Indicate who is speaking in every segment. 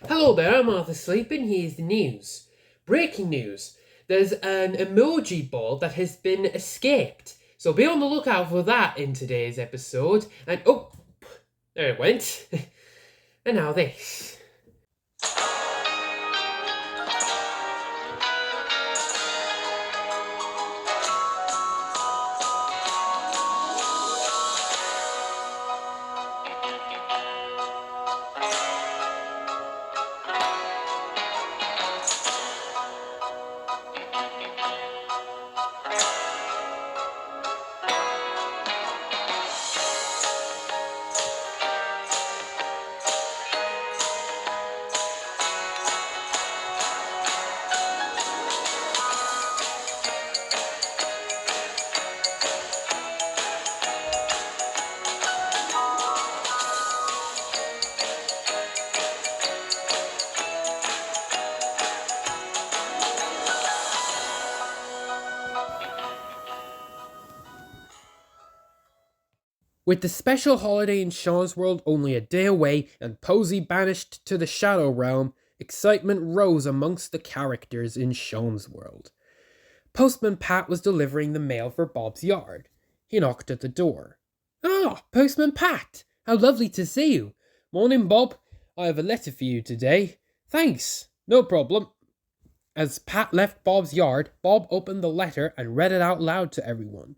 Speaker 1: Hello there, I'm Arthur Sleep, and here's the news. Breaking news. There's an emoji ball that has been escaped. So be on the lookout for that in today's episode. And oh, there it went. And now this. With the special holiday in Sean's world only a day away and Posy banished to the Shadow Realm, excitement rose amongst the characters in Sean's world. Postman Pat was delivering the mail for Bob's yard. He knocked at the door. "Ah, Postman Pat! How lovely to see you! Morning, Bob. I have a letter for you today." "Thanks, no problem." As Pat left Bob's yard, Bob opened the letter and read it out loud to everyone.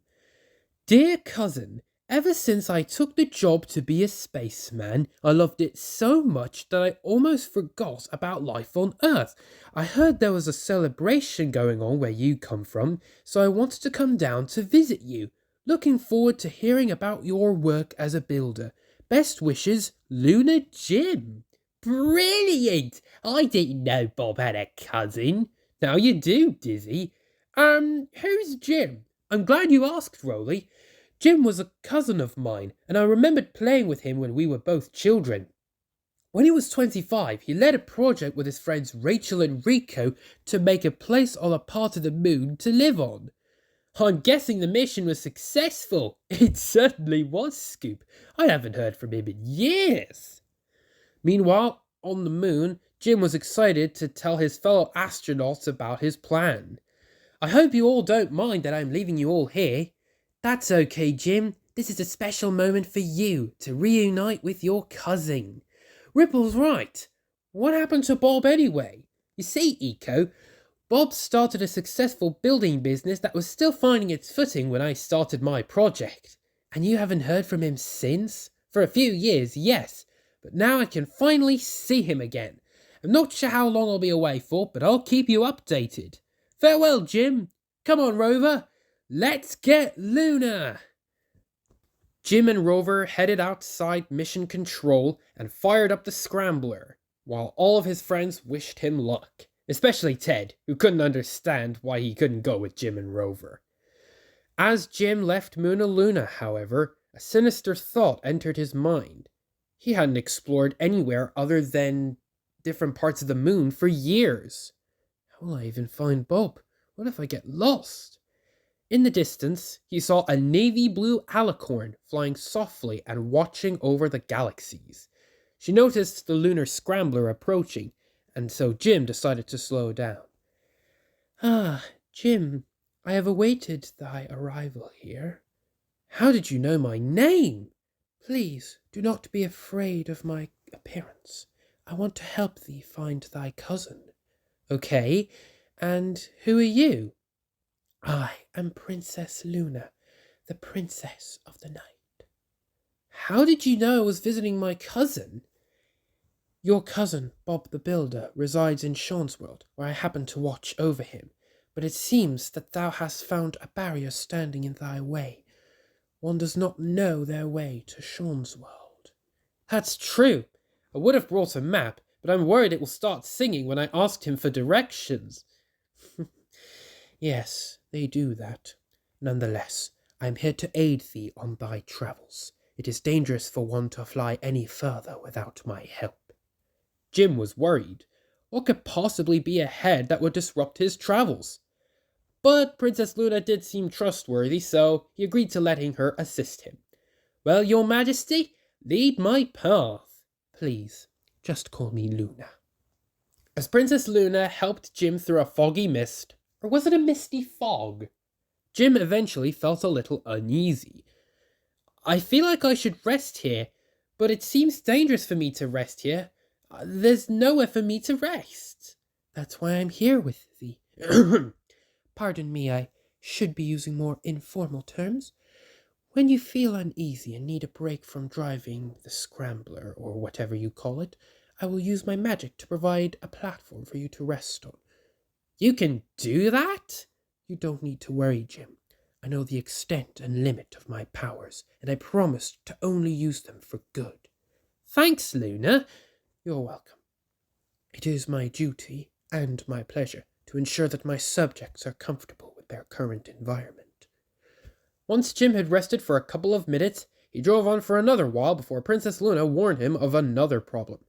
Speaker 1: "Dear cousin, ever since I took the job to be a spaceman, I loved it so much that I almost forgot about life on Earth. I heard there was a celebration going on where you come from, so I wanted to come down to visit you. Looking forward to hearing about your work as a builder. Best wishes, Luna Jim." Brilliant! I didn't know Bob had a cousin. Now you do, Dizzy. Who's Jim? I'm glad you asked, Rolly. Jim was a cousin of mine, and I remembered playing with him when we were both children. When he was 25, he led a project with his friends Rachel and Rico to make a place on a part of the moon to live on. I'm guessing the mission was successful. It certainly was, Scoop. I haven't heard from him in years. Meanwhile, on the moon, Jim was excited to tell his fellow astronauts about his plan. "I hope you all don't mind that I'm leaving you all here." "That's okay, Jim. This is a special moment for you to reunite with your cousin." Ripple's right. What happened to Bob anyway? You see, Eco, Bob started a successful building business that was still finding its footing when I started my project. And you haven't heard from him since? For a few years, yes, but now I can finally see him again. I'm not sure how long I'll be away for, but I'll keep you updated. Farewell, Jim. Come on, Rover. Let's get Luna! Jim and Rover headed outside Mission Control and fired up the Scrambler, while all of his friends wished him luck, especially Ted, who couldn't understand why he couldn't go with Jim and Rover. As Jim left Moona Luna, however, a sinister thought entered his mind. He hadn't explored anywhere other than different parts of the moon for years. How will I even find Bob? What if I get lost? In the distance, he saw a navy blue alicorn flying softly and watching over the galaxies. She noticed the lunar scrambler approaching, and so Jim decided to slow down. "Ah, Jim, I have awaited thy arrival here." "How did you know my name?" "Please, do not be afraid of my appearance. I want to help thee find thy cousin." "Okay, and who are you?" "I am Princess Luna, the princess of the night." "How did you know I was visiting my cousin?" "Your cousin, Bob the Builder, resides in Sean's world, where I happen to watch over him. But it seems that thou hast found a barrier standing in thy way. One does not know their way to Sean's world." "That's true. I would have brought a map, but I'm worried it will start singing when I asked him for directions." "Yes, they do that. Nonetheless, I am here to aid thee on thy travels. It is dangerous for one to fly any further without my help." Jim was worried. What could possibly be ahead that would disrupt his travels? But Princess Luna did seem trustworthy, so he agreed to letting her assist him. "Well, your majesty, lead my path." "Please, just call me Luna." As Princess Luna helped Jim through a foggy mist, or was it a misty fog? Jim eventually felt a little uneasy. I feel like I should rest here, but it seems dangerous for me to rest here. There's nowhere for me to rest. That's why I'm here with thee. Pardon me, I should be using more informal terms. When you feel uneasy and need a break from driving the scrambler, or whatever you call it, I will use my magic to provide a platform for you to rest on. You can do that? You don't need to worry, Jim. I know the extent and limit of my powers, and I promise to only use them for good. Thanks, Luna. You're welcome. It is my duty and my pleasure to ensure that my subjects are comfortable with their current environment. Once Jim had rested for a couple of minutes, he drove on for another while before Princess Luna warned him of another problem.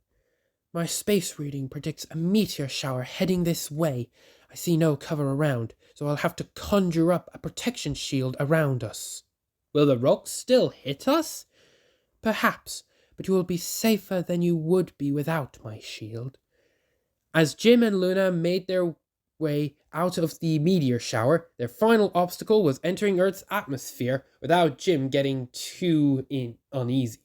Speaker 1: My space reading predicts a meteor shower heading this way. I see no cover around, so I'll have to conjure up a protection shield around us. Will the rocks still hit us? Perhaps, but you will be safer than you would be without my shield. As Jim and Luna made their way out of the meteor shower, their final obstacle was entering Earth's atmosphere without Jim getting too uneasy.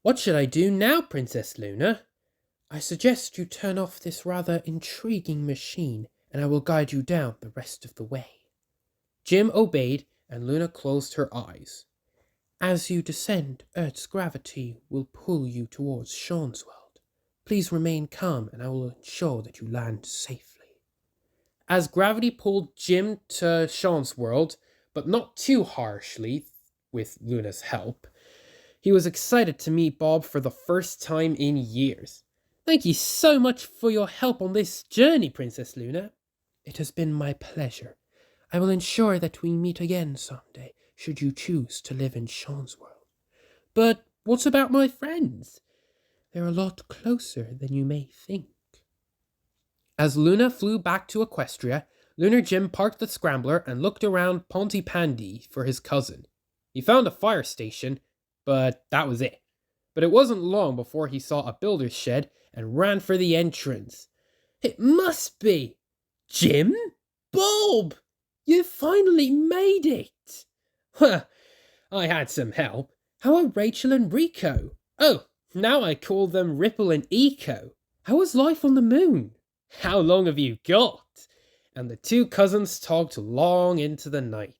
Speaker 1: What should I do now, Princess Luna? I suggest you turn off this rather intriguing machine, and I will guide you down the rest of the way. Jim obeyed, and Luna closed her eyes. As you descend, Earth's gravity will pull you towards Seán's world. Please remain calm, and I will ensure that you land safely. As gravity pulled Jim to Seán's world, but not too harshly, with Luna's help, he was excited to meet Bob for the first time in years. Thank you so much for your help on this journey, Princess Luna. It has been my pleasure. I will ensure that we meet again someday, should you choose to live in Seán's world. But what about my friends? They're a lot closer than you may think. As Luna flew back to Equestria, Lunar Jim parked the scrambler and looked around Pontypandy for his cousin. He found a fire station, but that was it. But it wasn't long before he saw a builder's shed and ran for the entrance. It must be Jim? Bob! You finally made it! Huh, I had some help. How are Rachel and Rico? Oh, now I call them Ripple and Eco. How was life on the moon? How long have you got? And the two cousins talked long into the night.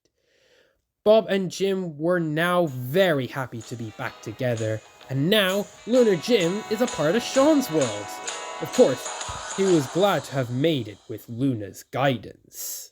Speaker 1: Bob and Jim were now very happy to be back together, and now Lunar Jim is a part of Seán's world. Of course, he was glad to have made it with Luna's guidance.